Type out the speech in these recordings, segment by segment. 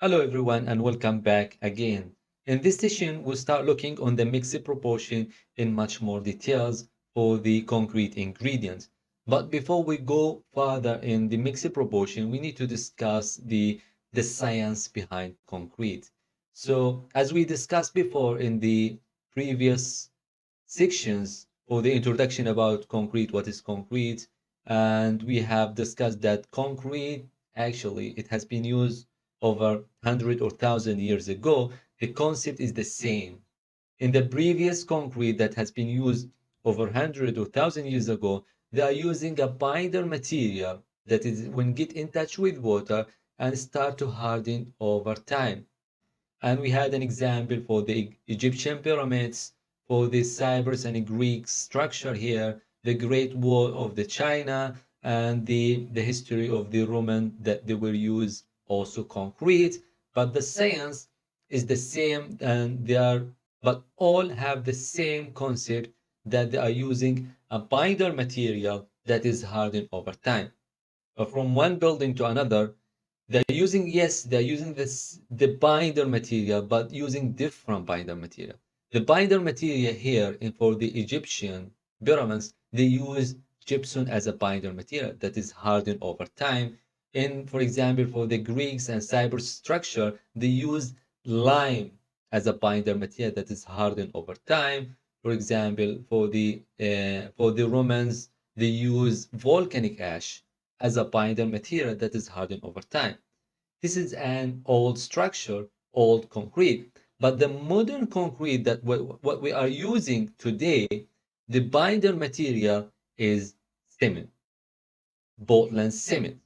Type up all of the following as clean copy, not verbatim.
Hello everyone and welcome back again. In this session, we'll start looking on the mixed proportion in much more details for the concrete ingredients. But before we go further in the mixed proportion, we need to discuss the science behind concrete. So as we discussed before in the previous sections for the introduction about concrete, what is concrete, and we have discussed that concrete actually it has been used over 100 or 1000 years ago. The concept is the same. In the previous concrete that has been used over 100 or 1000 years ago, they are using a binder material that is when get in touch with water and start to harden over time. And we had an example for the Egyptian pyramids, for the Cyprus and Greek structure here, the Great Wall of the China, and the history of the Roman that they will use also concrete. But the science is the same, and they are, but all have the same concept that they are using a binder material that is hardened over time. From one building to another, they're using this the binder material, but using different binder material. The binder material here for the Egyptian pyramids, they use gypsum as a binder material that is hardened over time. And for example, for the Greeks and Cyprus structure, they use lime as a binder material that is hardened over time. For example, for the Romans, they use volcanic ash as a binder material that is hardened over time. This is an old structure, old concrete. But the modern concrete that what we are using today, the binder material is cement, Portland cement.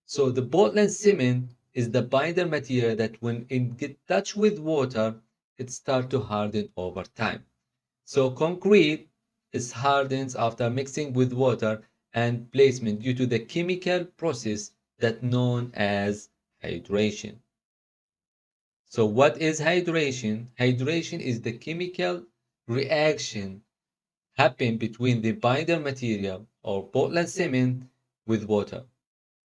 So the Portland cement is the binder material that when it get touch with water, it start to harden over time. So concrete is hardens after mixing with water and placement due to the chemical process that known as hydration. So what is hydration? Hydration is the chemical reaction happen between the binder material or Portland cement with water.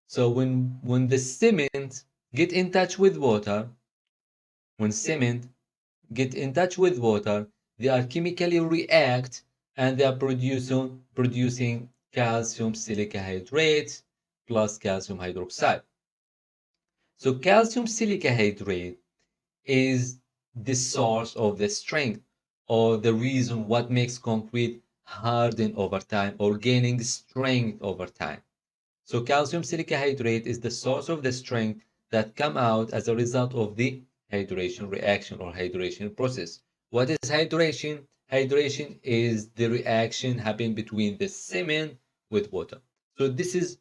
So when the cement get in touch with water, when cement get in touch with water, they are chemically react and they are producing calcium silica hydrate plus calcium hydroxide. So calcium silica hydrate is the source of the strength or the reason what makes concrete harden over time or gaining strength over time. So calcium silica hydrate is the source of the strength that come out as a result of the hydration reaction or hydration process. What is hydration? Hydration is the reaction happening between the cement with water. So this is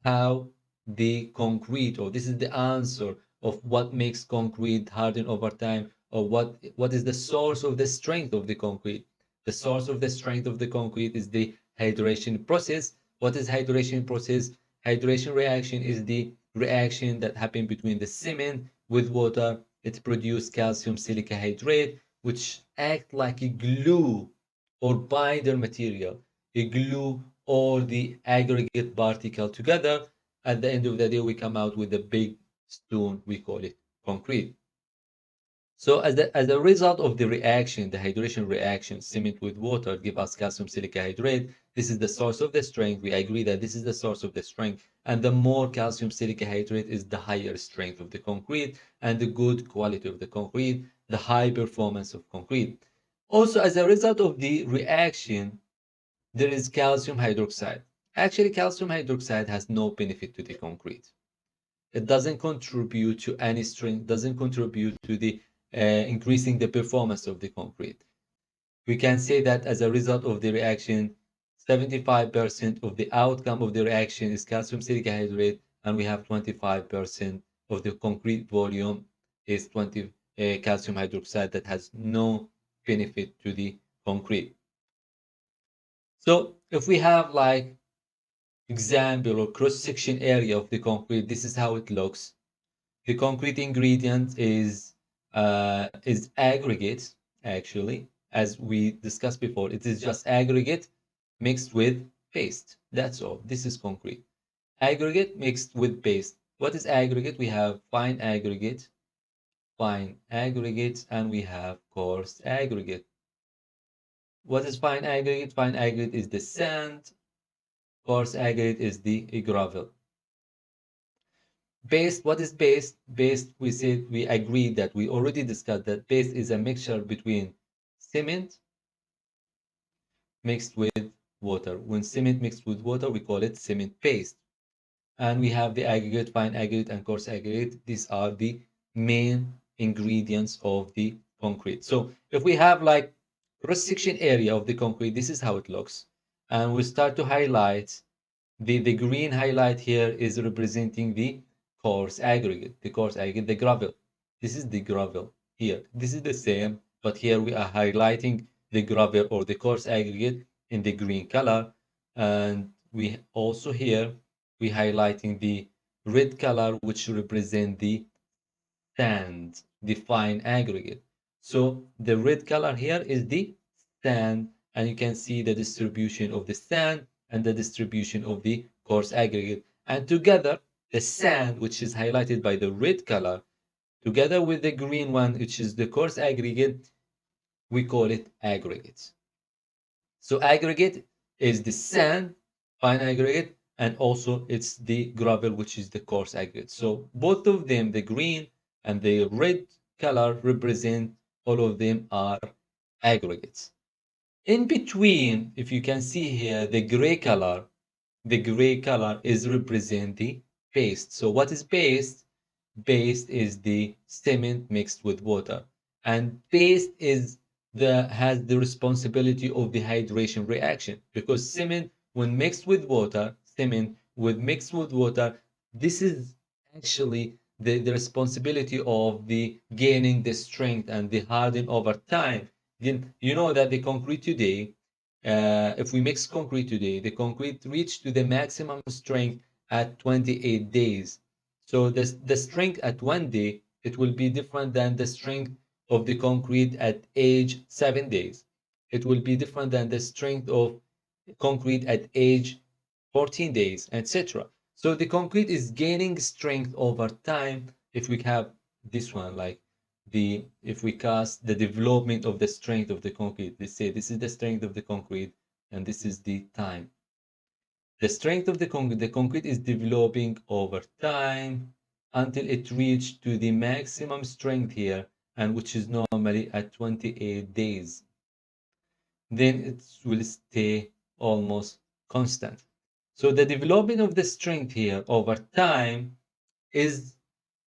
how the concrete, or this is the answer of what makes concrete harden over time, or what is the source of the strength of the concrete. The source of the strength of the concrete is the hydration process. What is hydration process? Hydration reaction is the reaction that happen between the cement with water. It produces calcium silica hydrate, which act like a glue or binder material, a glue all the aggregate particle together. At the end of the day, we come out with a big stone, we call it concrete. So as a result of the reaction, the hydration reaction, cement with water give us calcium silica hydrate. This is the source of the strength. We agree that this is the source of the strength. And the more calcium silica hydrate is the higher strength of the concrete and the good quality of the concrete, the high performance of concrete. Also, as a result of the reaction, there is calcium hydroxide. Actually, calcium hydroxide has no benefit to the concrete. It doesn't contribute to any strength, doesn't contribute to the increasing the performance of the concrete. We can say that as a result of the reaction, 75% of the outcome of the reaction is calcium silica hydrate, and we have 25% of the concrete volume is 20 calcium hydroxide that has no benefit to the concrete. So if we have like example or cross-section area of the concrete, this is how it looks. The concrete ingredient is aggregate, actually, as we discussed before. It is just aggregate mixed with paste. That's all. This is concrete. Aggregate mixed with paste. What is aggregate? We have fine aggregate fine aggregates and we have coarse aggregate. What is fine aggregate? Fine aggregate is the sand, coarse aggregate is the gravel. Paste, what is paste? Paste, we said, we agreed that we already discussed that paste is a mixture between cement mixed with water. When cement mixed with water, we call it cement paste. And we have the aggregate, fine aggregate, and coarse aggregate. These are the main ingredients of the concrete. So if we have like cross-section area of the concrete, this is how it looks. And we start to highlight. The green highlight here is representing the coarse aggregate, the gravel. This is the gravel here. This is the same, but here we are highlighting the gravel or the coarse aggregate in the green color. And we also here, we highlighting the red color, which represent the sand, the fine aggregate. So the red color here is the sand, and you can see the distribution of the sand and the distribution of the coarse aggregate. And together, the sand, which is highlighted by the red color, together with the green one, which is the coarse aggregate, we call it aggregates. So aggregate is the sand, fine aggregate, and also it's the gravel, which is the coarse aggregate. So both of them, the green and the red color, represent, all of them are aggregates. In between, if you can see here, the gray color is represent the paste. So what is paste? Paste is the cement mixed with water, and paste is the has the responsibility of the hydration reaction, because cement when mixed with water, this is actually the responsibility of the gaining the strength and the harden over time. Then you know that the concrete today, if we mix concrete today, the concrete reached to the maximum strength at 28 days. So the strength at 1 day, it will be different than the strength of the concrete at age 7 days. It will be different than the strength of concrete at age 14 days, etc. So the concrete is gaining strength over time. If we have this one, like if we cast the development of the strength of the concrete, they say this is the strength of the concrete and this is the time. The strength of the concrete is developing over time until it reaches to the maximum strength here, and which is normally at 28 days. Then it will stay almost constant. So the development of the strength here over time is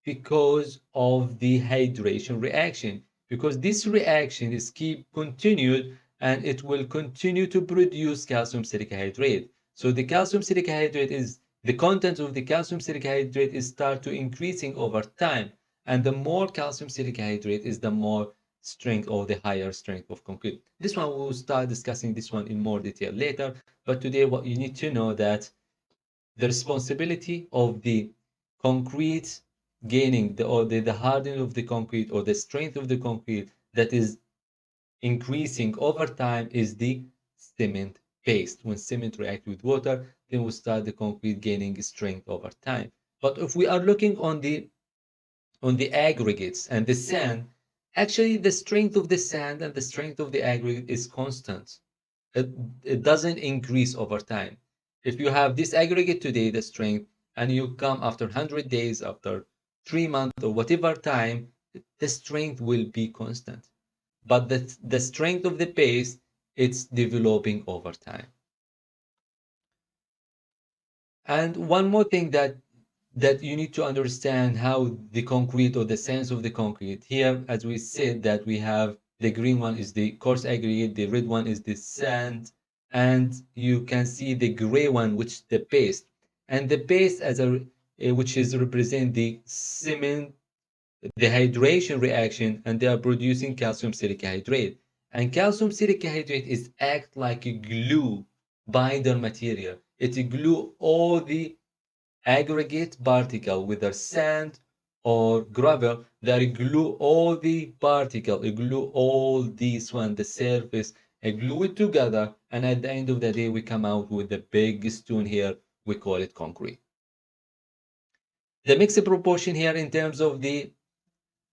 because of the hydration reaction, because this reaction is keep continued and it will continue to produce calcium silicahydrate. So the calcium silicahydrate is the content of the calcium silicahydrate is start to increasing over time, and the more calcium silicahydrate is the more strength or the higher strength of concrete. This one we'll start discussing this one in more detail later, but today what you need to know that the responsibility of the concrete gaining the hardening of the concrete or the strength of the concrete that is increasing over time is the cement paste. When cement reacts with water, then we start the concrete gaining strength over time. But if we are looking on the aggregates and the sand, actually the strength of the sand and the strength of the aggregate is constant. It, it doesn't increase over time. If you have this aggregate today, the strength, and you come after 100 days, after 3 months, or whatever time, the strength will be constant. But the strength of the paste, it's developing over time. And one more thing that you need to understand how the concrete or the sense of the concrete. Here, as we said, that we have the green one is the coarse aggregate, the red one is the sand, and you can see the gray one, which is the paste. And the paste as which is represent the cement, the hydration reaction, and they are producing calcium silicahydrate. And calcium silicahydrate is act like a glue binder material. It glue all the aggregate particle, whether sand or gravel, they glue all the particle, glue all these one, the surface, glue it together, and at the end of the day, we come out with the big stone here. We call it concrete. The mixed proportion here in terms of the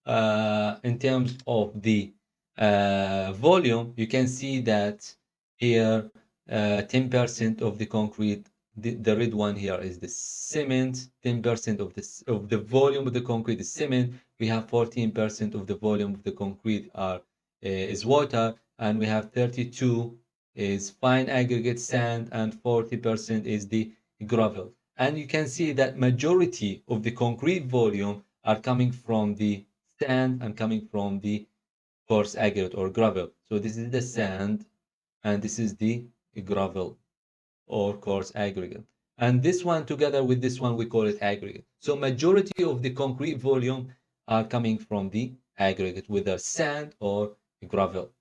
in terms of the volume, you can see that here 10% of the concrete, the red one here is the cement, 10% of the volume of the concrete is cement. We have 14% of the volume of the concrete is water, and we have 32 is fine aggregate sand, and 40% is the gravel. And you can see that majority of the concrete volume are coming from the sand and coming from the coarse aggregate or gravel. So this is the sand and this is the gravel or coarse aggregate. And this one together with this one, we call it aggregate. So majority of the concrete volume are coming from the aggregate, whether sand or gravel.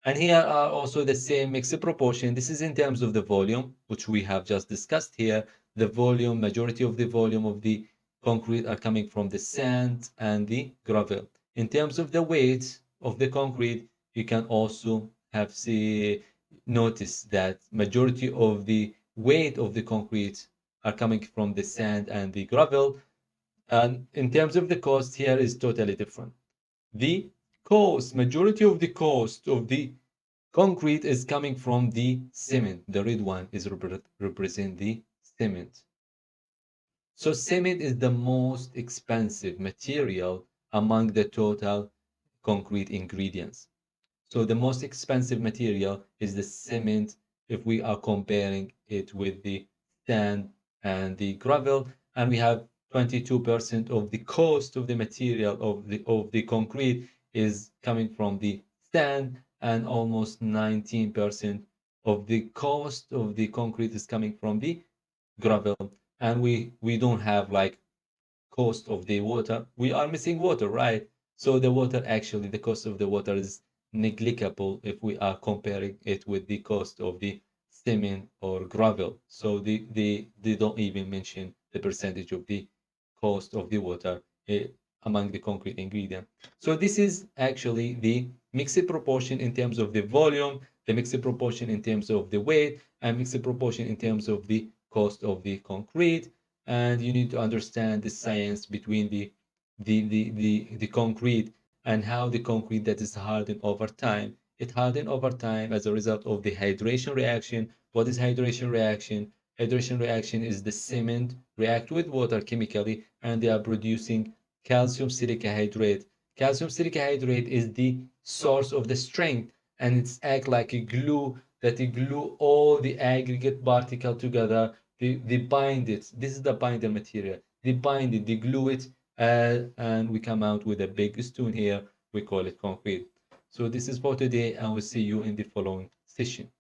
And here are also the same mixed proportion. This is in terms of the volume, which we have just discussed here. The volume, majority of the volume of the concrete are coming from the sand and the gravel. In terms of the weight of the concrete, you can also notice that majority of the weight of the concrete are coming from the sand and the gravel. And in terms of the cost, here is totally different. The majority of the cost of the concrete is coming from the cement. The red one is represent the cement. So cement is the most expensive material among the total concrete ingredients. So the most expensive material is the cement if we are comparing it with the sand and the gravel. And we have 22% of the cost of the material of the concrete is coming from the sand, and almost 19% of the cost of the concrete is coming from the gravel. And we don't have like cost of the water. We are missing water, right? So the water, actually, the cost of the water is negligible if we are comparing it with the cost of the cement or gravel. So they don't even mention the percentage of the cost of the water among the concrete ingredient. So this is actually the mixed proportion in terms of the volume, the mixed proportion in terms of the weight, and mixed proportion in terms of the cost of the concrete. And you need to understand the science between the concrete and how the concrete that is hardened over time. It hardened over time as a result of the hydration reaction. What is hydration reaction? Hydration reaction is the cement react with water chemically, and they are producing calcium silica hydrate. Calcium silica hydrate is the source of the strength, and it's act like a glue that glue all the aggregate particle together. They bind it. This is the binder material. They bind it, they glue it, and we come out with a big stone here. We call it concrete. So this is for today, and we'll see you in the following session.